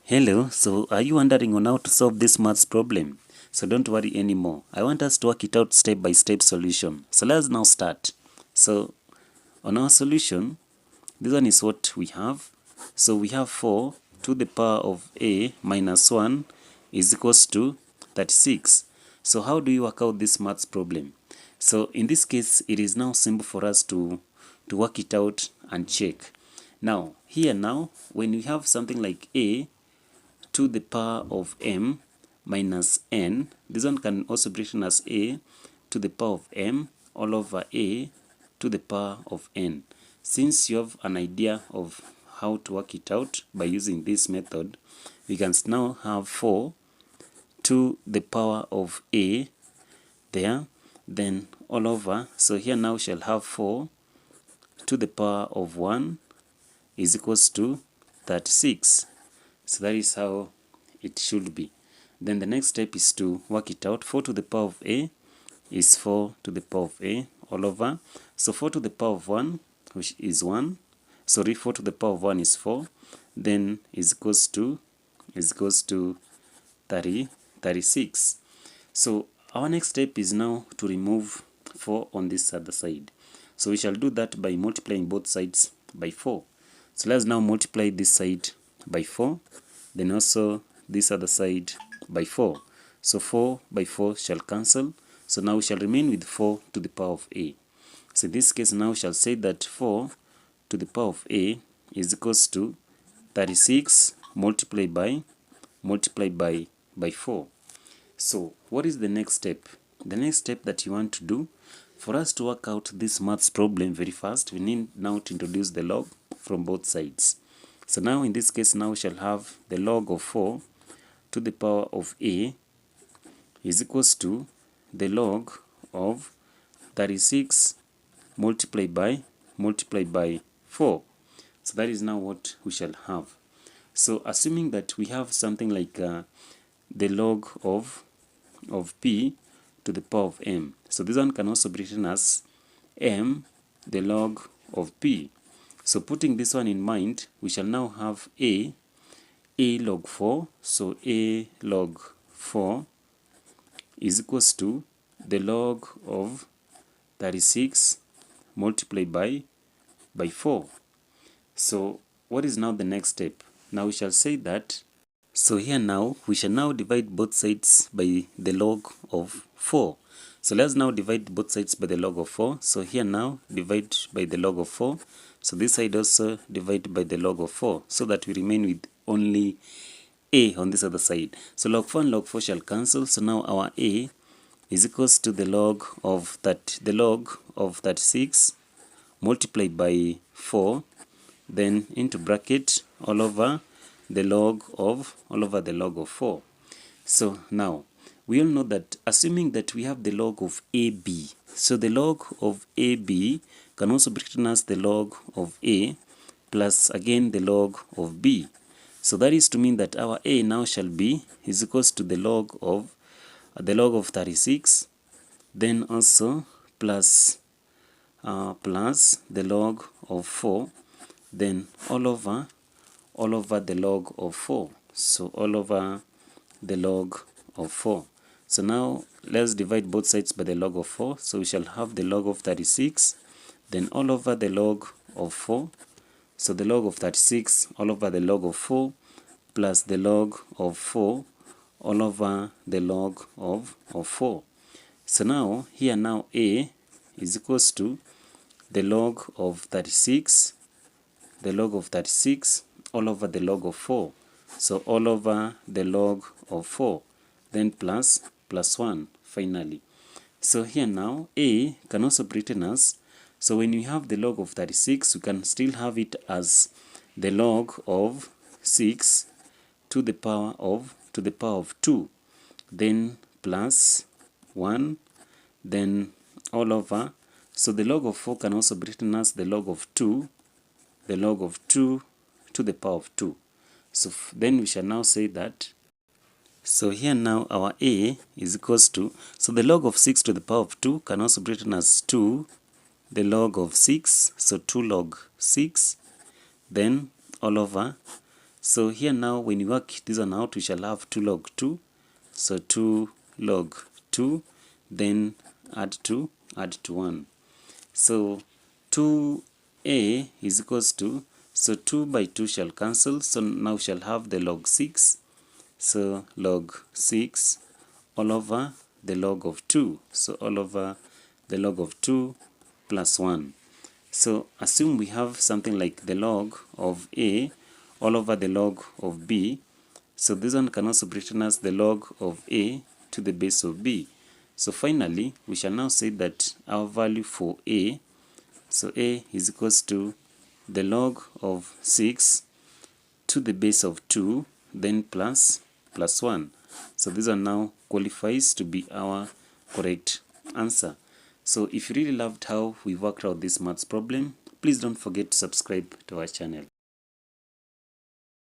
Hello, so are you wondering on how to solve this maths problem? So don't worry anymore. I want us to work it out step by step solution. So let's now start. So on our solution, this one is what we have. So we have 4 to the power of a minus 1 is equals to 36. So how do you work out this maths problem? So in this case, it is now simple for us to work it out and check. Now, here now, when we have something like a to the power of m minus n. This one can also be written as a to the power of m all over a to the power of n. Since you have an idea of how to work it out by using this method, we can now have 4 to the power of a there, then all over. So here now we shall have 4 to the power of 1 is equals to 36. So that is how it should be. Then the next step is to work it out. 4 to the power of a is 4 to the power of a all over. So 4 to the power of 1, which is 1. Sorry, 4 to the power of 1 is 4. Then is equals to 36. So our next step is now to remove 4 on this other side. So we shall do that by multiplying both sides by 4. So let's now multiply this side by 4, then also this other side by 4. So 4 by 4 shall cancel. So now we shall remain with 4 to the power of a. So in this case now we shall say that 4 to the power of a is equals to 36 multiplied by 4. So what is the next step? The next step that you want to do, for us to work out this maths problem very fast, we need now to introduce the log from both sides. So now in this case now we shall have the log of 4 to the power of a is equals to the log of 36 multiplied by 4. So that is now what we shall have. So assuming that we have something like the log of p to the power of m. So this one can also be written as m the log of p. So putting this one in mind, we shall now have a log 4. So a log 4 is equals to the log of 36 multiplied by 4. So what is now the next step? Now we shall say that, so here now we shall now divide both sides by the log of 4. So let's now divide both sides by the log of 4. So here now divide by the log of 4. So this side also divide by the log of 4, so that we remain with only a on this other side. So log 4 and log 4 shall cancel. So now our a is equals to the log of 36 multiplied by 4, then into bracket all over the log of 4. So now we all know that assuming that we have the log of AB, so the log of AB can also be written as the log of A plus again the log of B. So that is to mean that our A now shall be is equals to the log of 36, then also plus the log of 4, then all over the log of 4. So all over the log of 4. So now let's divide both sides by the log of 4. So we shall have the log of 36, then all over the log of 4. So the log of 36 all over the log of 4 plus the log of 4 all over the log of 4. So now here now a is equals to the log of 36 all over the log of 4. So all over the log of 4, then plus 1 finally. So here now a can also be written as, so when you have the log of 36, you can still have it as the log of 6 to the power of 2, then plus 1, then all over. So the log of 4 can also be written as the log of 2 to the power of 2. So then we shall now say that, so here now our a is equals to, so the log of 6 to the power of 2 can also be written as 2 the log of 6, so 2 log 6, then all over So here now, when you work this one out, we shall have 2 log 2. So 2 log 2, then add to 1. So 2a is equals to, so 2 by 2 shall cancel, so now shall have the log 6. So log 6 all over the log of 2. So all over the log of 2 plus 1. So assume we have something like the log of a all over the log of b. So this one can also be written as the log of a to the base of b. So finally, we shall now say that our value for a, so a is equals to the log of 6 to the base of 2, then plus 1. So this one now qualifies to be our correct answer. So if you really loved how we worked out this maths problem, please don't forget to subscribe to our channel.